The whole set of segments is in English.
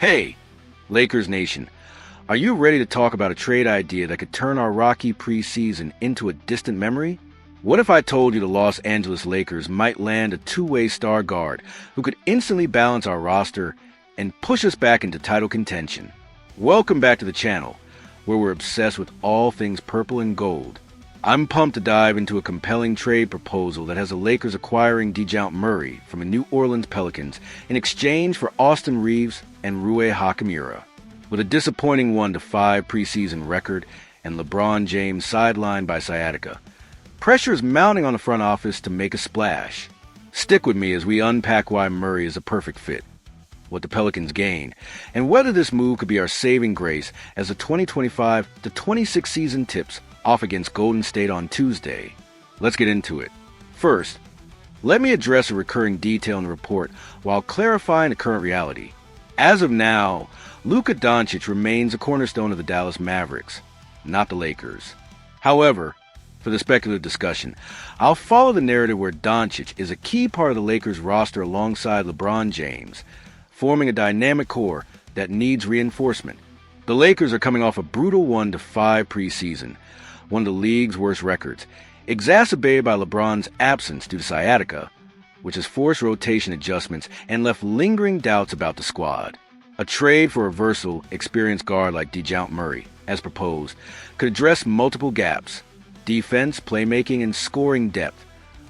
Hey, Lakers Nation, are you ready to talk about a trade idea that could turn our rocky preseason into a distant memory? What if I told you the Los Angeles Lakers might land a two-way star guard who could instantly balance our roster and push us back into title contention? Welcome back to the channel, where we're obsessed with all things purple and gold. I'm pumped to dive into a compelling trade proposal that has the Lakers acquiring Dejounte Murray from the New Orleans Pelicans in exchange for Austin Reaves and Rui Hachimura. With a disappointing 1-5 preseason record and LeBron James sidelined by sciatica, pressure is mounting on the front office to make a splash. Stick with me as we unpack why Murray is a perfect fit, what the Pelicans gain, and whether this move could be our saving grace as the 2025-26 season tips off against Golden State on Tuesday. Let's get into it. First, let me address a recurring detail in the report while clarifying the current reality. As of now, Luka Doncic remains a cornerstone of the Dallas Mavericks, not the Lakers. However, for the speculative discussion, I'll follow the narrative where Doncic is a key part of the Lakers roster alongside LeBron James, forming a dynamic core that needs reinforcement. The Lakers are coming off a brutal 1-5 preseason, one of the league's worst records, exacerbated by LeBron's absence due to sciatica, which has forced rotation adjustments and left lingering doubts about the squad. A trade for a versatile, experienced guard like Dejounte Murray, as proposed, could address multiple gaps: defense, playmaking, and scoring depth,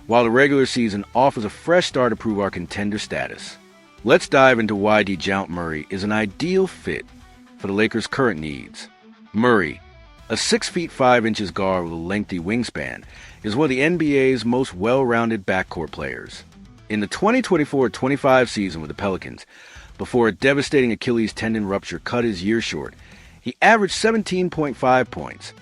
while the regular season offers a fresh start to prove our contender status. Let's dive into why Dejounte Murray is an ideal fit for the Lakers' current needs. Murray, a 6 feet 5 inches guard with a lengthy wingspan, is one of the NBA's most well-rounded backcourt players. In the 2024-25 season with the Pelicans, before a devastating Achilles tendon rupture cut his year short, he averaged 17.5 points,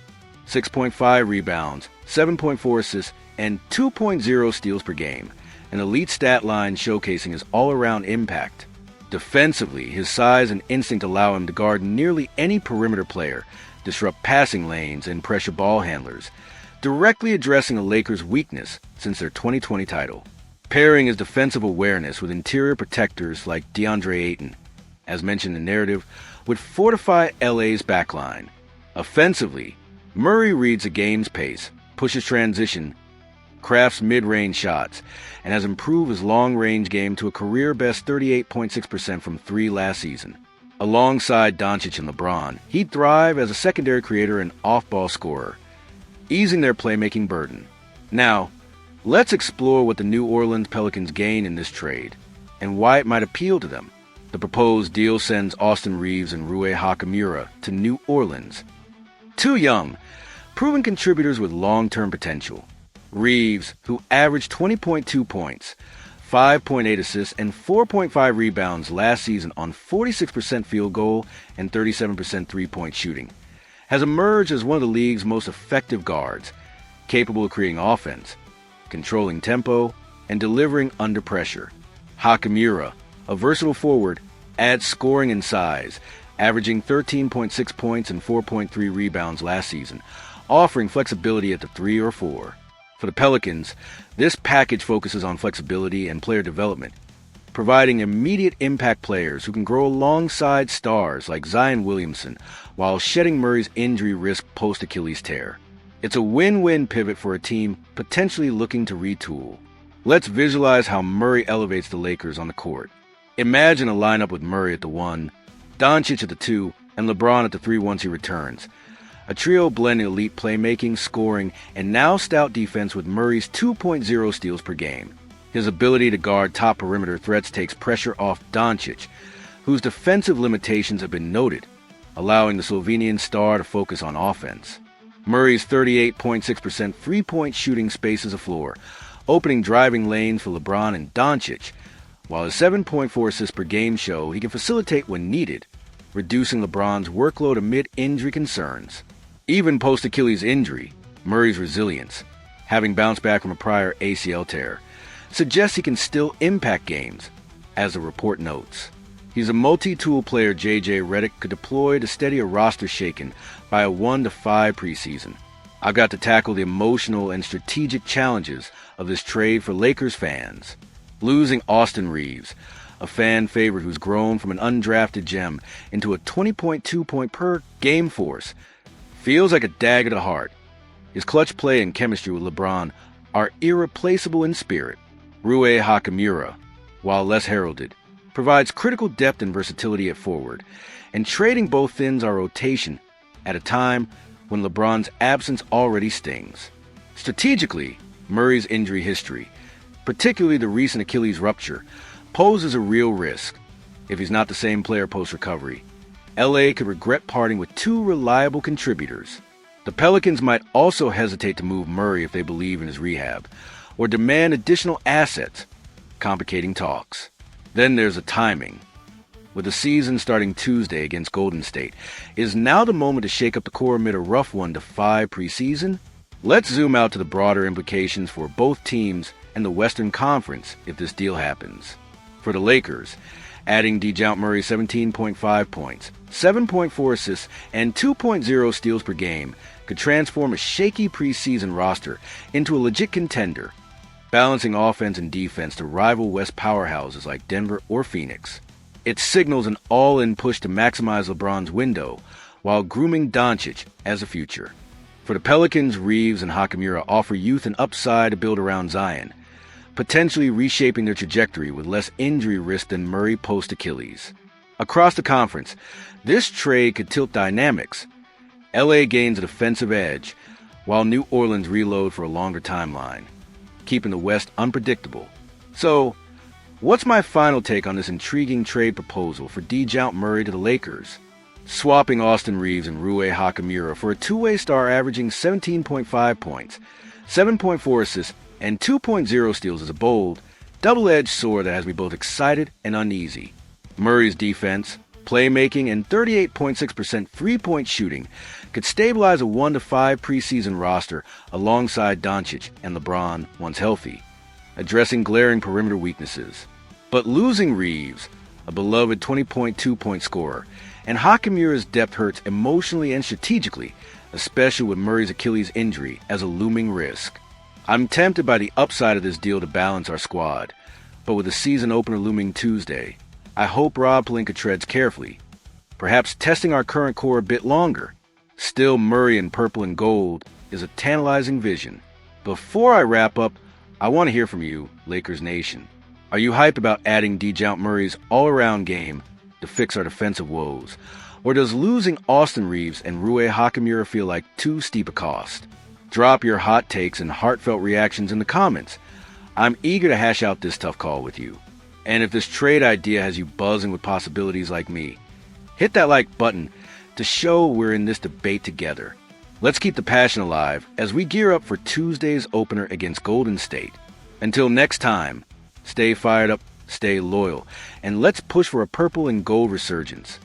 6.5 rebounds, 7.4 assists, and 2.0 steals per game, an elite stat line showcasing his all-around impact. Defensively, his size and instinct allow him to guard nearly any perimeter player, disrupt passing lanes, and pressure ball handlers, directly addressing the Lakers' weakness since their 2020 title. Pairing his defensive awareness with interior protectors like DeAndre Ayton, as mentioned in the narrative, would fortify LA's backline. Offensively, Murray reads the game's pace, pushes transition, crafts mid-range shots, and has improved his long-range game to a career-best 38.6% from three last season. Alongside Doncic and LeBron, he'd thrive as a secondary creator and off-ball scorer, easing their playmaking burden. Now, let's explore what the New Orleans Pelicans gain in this trade, and why it might appeal to them. The proposed deal sends Austin Reaves and Rui Hachimura to New Orleans. Two young, proven contributors with long-term potential. Reaves, who averaged 20.2 points, 5.8 assists, and 4.5 rebounds last season on 46% field goal and 37% three-point shooting, has emerged as one of the league's most effective guards, capable of creating offense, controlling tempo, and delivering under pressure. Hachimura, a versatile forward, adds scoring and size, averaging 13.6 points and 4.3 rebounds last season, offering flexibility at the 3 or 4. For the Pelicans, this package focuses on flexibility and player development, providing immediate impact players who can grow alongside stars like Zion Williamson while shedding Murray's injury risk post-Achilles tear. It's a win-win pivot for a team potentially looking to retool. Let's visualize how Murray elevates the Lakers on the court. Imagine a lineup with Murray at the 1, Doncic at the 2, and LeBron at the 3 once he returns. A trio blending elite playmaking, scoring, and now stout defense with Murray's 2.0 steals per game. His ability to guard top perimeter threats takes pressure off Doncic, whose defensive limitations have been noted, allowing the Slovenian star to focus on offense. Murray's 38.6% three-point shooting spaces the floor, opening driving lanes for LeBron and Doncic, while his 7.4 assists per game show he can facilitate when needed, reducing LeBron's workload amid injury concerns. Even post-Achilles injury, Murray's resilience, having bounced back from a prior ACL tear, suggests he can still impact games, as the report notes. He's a multi-tool player J.J. Redick could deploy to steady a roster shaken by a 1-5 preseason. I've got to tackle the emotional and strategic challenges of this trade for Lakers fans. Losing Austin Reaves, a fan favorite who's grown from an undrafted gem into a 20.2 point per game force, feels like a dagger to the heart. His clutch play and chemistry with LeBron are irreplaceable in spirit. Rui Hachimura, while less heralded, provides critical depth and versatility at forward, and trading both ends our rotation at a time when LeBron's absence already stings. Strategically, Murray's injury history, particularly the recent Achilles rupture, poses a real risk. If he's not the same player post-recovery, LA could regret parting with two reliable contributors. The Pelicans might also hesitate to move Murray if they believe in his rehab, or demand additional assets, complicating talks. Then there's the timing. With the season starting Tuesday against Golden State, is now the moment to shake up the core amid a rough 1-5 preseason? Let's zoom out to the broader implications for both teams and the Western Conference if this deal happens. For the Lakers, adding Dejounte Murray 17.5 points, 7.4 assists, and 2.0 steals per game could transform a shaky preseason roster into a legit contender, balancing offense and defense to rival West powerhouses like Denver or Phoenix. It signals an all-in push to maximize LeBron's window while grooming Doncic as a future. For the Pelicans, Reeves and Hachimura offer youth and upside to build around Zion, potentially reshaping their trajectory with less injury risk than Murray post-Achilles. Across the conference, this trade could tilt dynamics. LA gains a defensive edge, while New Orleans reload for a longer timeline, keeping the West unpredictable. So, what's my final take on this intriguing trade proposal for Dejounte Murray to the Lakers? Swapping Austin Reeves and Rui Hachimura for a two-way star averaging 17.5 points, 7.4 assists, and 2.0 steals is a bold, double-edged sword that has me both excited and uneasy. Murray's defense, playmaking, and 38.6% three-point shooting could stabilize a 1-5 preseason roster alongside Doncic and LeBron once healthy, addressing glaring perimeter weaknesses. But losing Reeves, a beloved 20.2-point scorer, and Hachimura's depth hurts emotionally and strategically, especially with Murray's Achilles injury as a looming risk. I'm tempted by the upside of this deal to balance our squad, but with the season opener looming Tuesday, I hope Rob Pelinka treads carefully, perhaps testing our current core a bit longer. Still, Murray in purple and gold is a tantalizing vision. Before I wrap up, I want to hear from you, Lakers Nation. Are you hyped about adding Dejounte Murray's all-around game to fix our defensive woes? Or does losing Austin Reeves and Rui Hachimura feel like too steep a cost? Drop your hot takes and heartfelt reactions in the comments. I'm eager to hash out this tough call with you. And if this trade idea has you buzzing with possibilities like me, hit that like button to show we're in this debate together. Let's keep the passion alive as we gear up for Tuesday's opener against Golden State. Until next time, stay fired up, stay loyal, and let's push for a purple and gold resurgence.